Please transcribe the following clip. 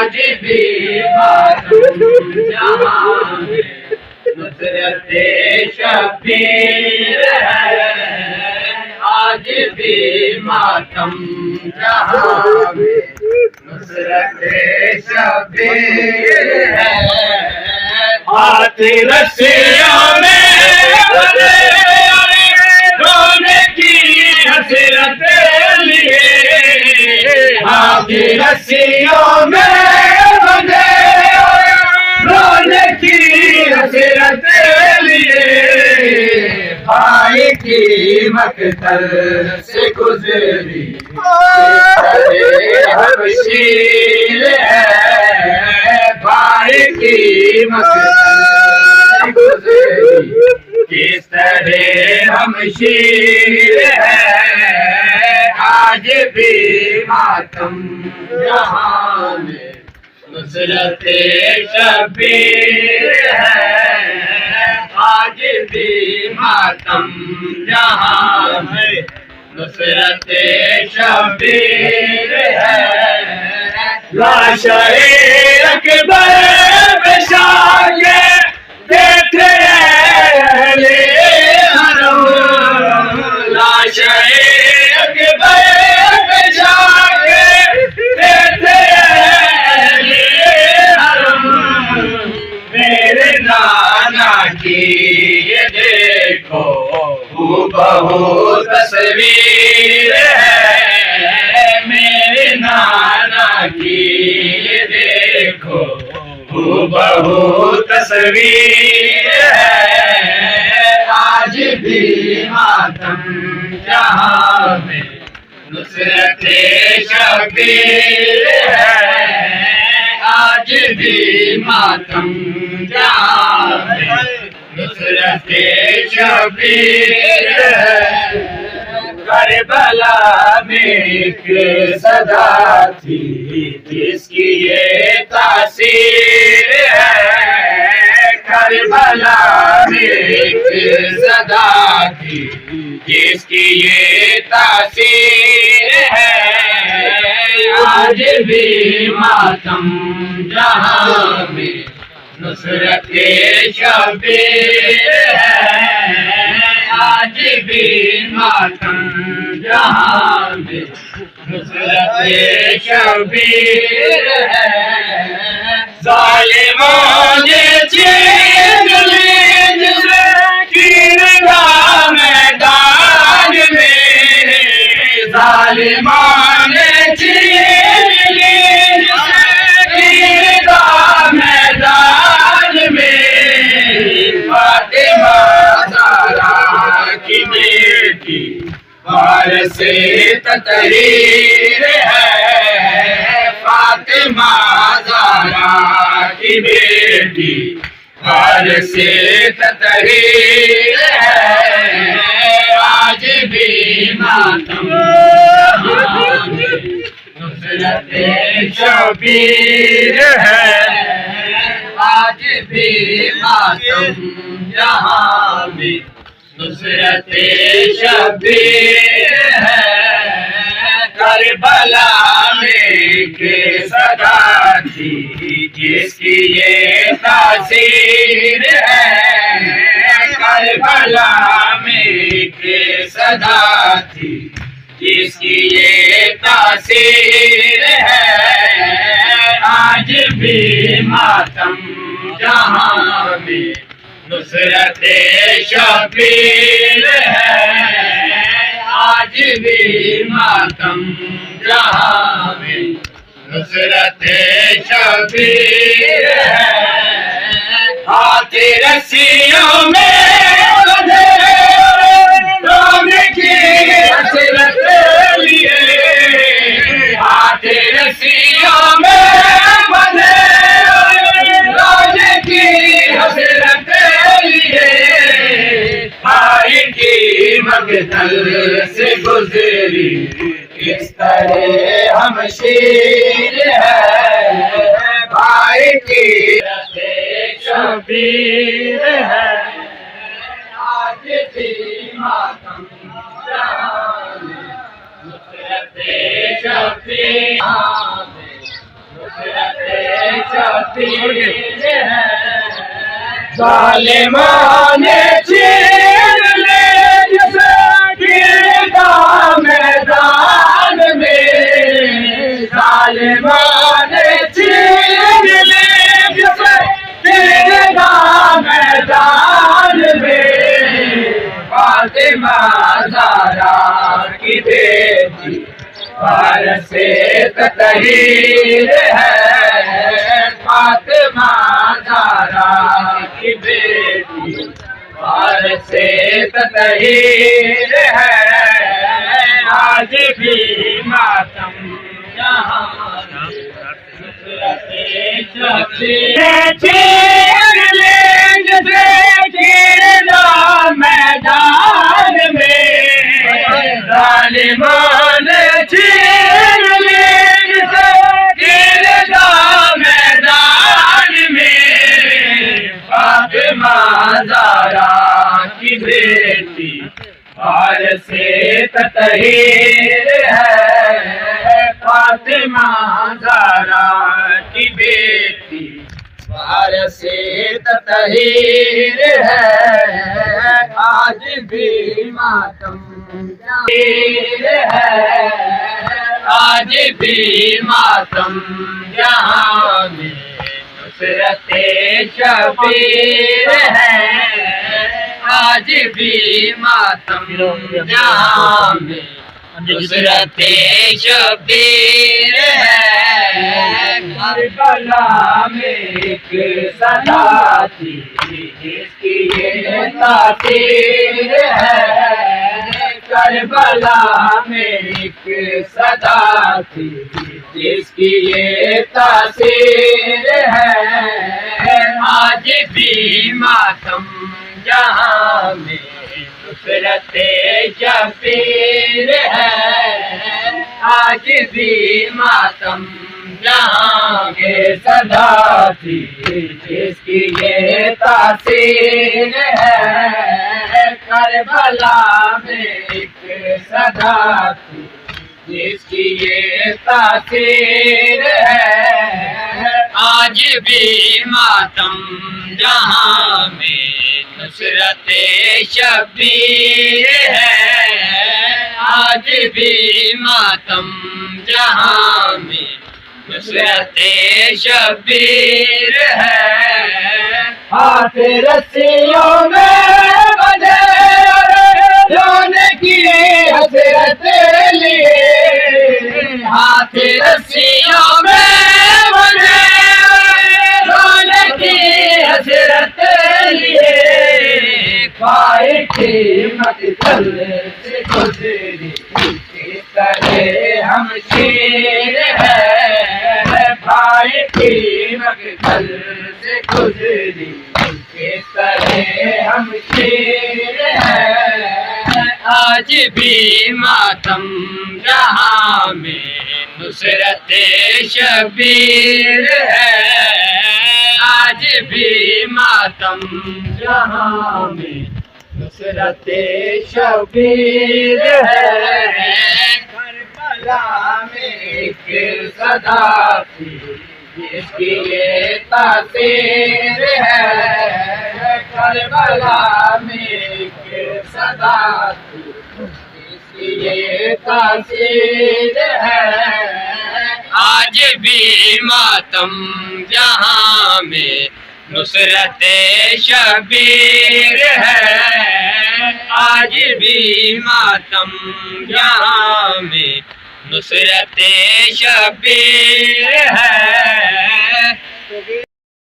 آج بھی ماتم جہاں میں نصرت شبیر ہے آج بھی ماتم جہاں میں نصرت شبیر ہے ہاتھ رسیوں میں رونے کی حسرت لیے ہاتھ رسیوں میں بندھے رونے کی حسرت لیے بھائی کی مقتل سے گزری حبشیر ہے بھائی کی مقتل سے گزری کس طرح ہم شیر ہے آج بھی ماتم جہاں میں نصرت شبیر ہے آج بھی ماتم جہاں میں نصرت شبیر ہے لاشے اکبر میں شاگے بیٹھے اہل حرم لاشے اکبر میں شاگے بیٹھے اہل حرم میرے نانا کی یہ دیکھو بہو تصویر ہے میرے نانا کی یہ دیکھو بہو تصویر ہے آج بھی ماتم جہاں میں نصرت شبیر ہے آج بھی ماتم جہاں میں نصرت شبیر ہے کربلا میں ایک صدا تھی جس کی یہ تاثیر ہے کربلا میں ایک صدا تھی جس کی یہ تاثیر ہے آج بھی ماتم جہاں میں نصرت شبیر ہے آج بھی ماتم جہاں میں نصرت شبیر ہے ظالموں نے چھین لی جسے تیرگاہ میدان میں ظالموں نے چھین لی جسے تیرگاہ میدان میں فاطمہ زہرا کی بیٹی وارث تطہیر ہے فاطمہ زہرا کی بیٹی وارث تطہیر ہے آج بھی ماتم نصرت شبیر ہے آج بھی ماتم جہاں میں نصرت شبیر ہے کربلا میں ایک صدا تھی جس کی یہ تاثیر ہے کربلا میں ایک صدا تھی جس کی یہ تاثیر ہے آج بھی ماتم جہاں میں نصرت شبیر ہے آج بھی ماتم جہاں میں نصرت شبیر ہے ہاتھ رسیوں میں بندھے رونے کی حسرت لیے ہاتھ رسیوں میں بندھے رونے کی حسرت لیے بھائی کی مقتل سے گزری اس طرح ہم شیر ہے بھائی کی شبیر ہے آج بھی ماتم جہاں میں نصرت شبیر شبیر ہے ظالمان چھین لے جسے گردا میدان میں ظالمان چھین لے جسے گردا میدان میں فاطمہ زہرا کی بیٹی وارث تطہیر ہے فاطمہ زہرا کی بیٹی وارث تطہیر ہے آج بھی ماتم یہاں چھین لے جسے گردا میدان میں ظالمان چھین لے جسے گردا میدان میں فاطمہ زہرا کی بیٹی وارث تطہیر ہے فاطمہ زہرا کی بیٹی وارث تطہیر ہے آج بھی ماتم ہے آج بھی ماتم یہاں میں نصرت شبیر ہے آج بھی ماتم یہاں میں نصرت شبیر ہے کربلا میں ایک صدا تھی جس کی یہ تاثیر ہے کربلا میں ایک صدا تھی جس کی یہ تاثیر ہے آج بھی ماتم جہاں میں نصرت شبیر ہے آج بھی ماتم جہاں کے صدا تھی جس کی یہ تاثیر ہے کربلا میں ایک صدا تھی جس کی یہ تاثیر ہے آج بھی ماتم جہاں میں نصرت شبیر ہے آج بھی ماتم جہاں میں نصرت شبیر ہے ہاتھ رسیوں میں بندھے رونے کی حسرت لیے ہاتھ رسیوں میں بندھے رونے کی حسرت لیے پائے قیمت چل سے گزری اس طرح ہم شیر ہے پائے قیمت چل سے گزری اس طرح ہم شیر ہے آج بھی ماتم جہاں میں نصرت شبیر ہے آج بھی ماتم جہاں میں نصرت شبیر ہے کربلا میں ایک صدا تھی جس کی یہ تاثیر ہے کربلا میں ایک صدا تھی جس کی یہ تاثیر ہے آج بھی ماتم جہاں میں نصرت شبیر ہے آج بھی ماتم جہاں میں نصرت شبیر ہے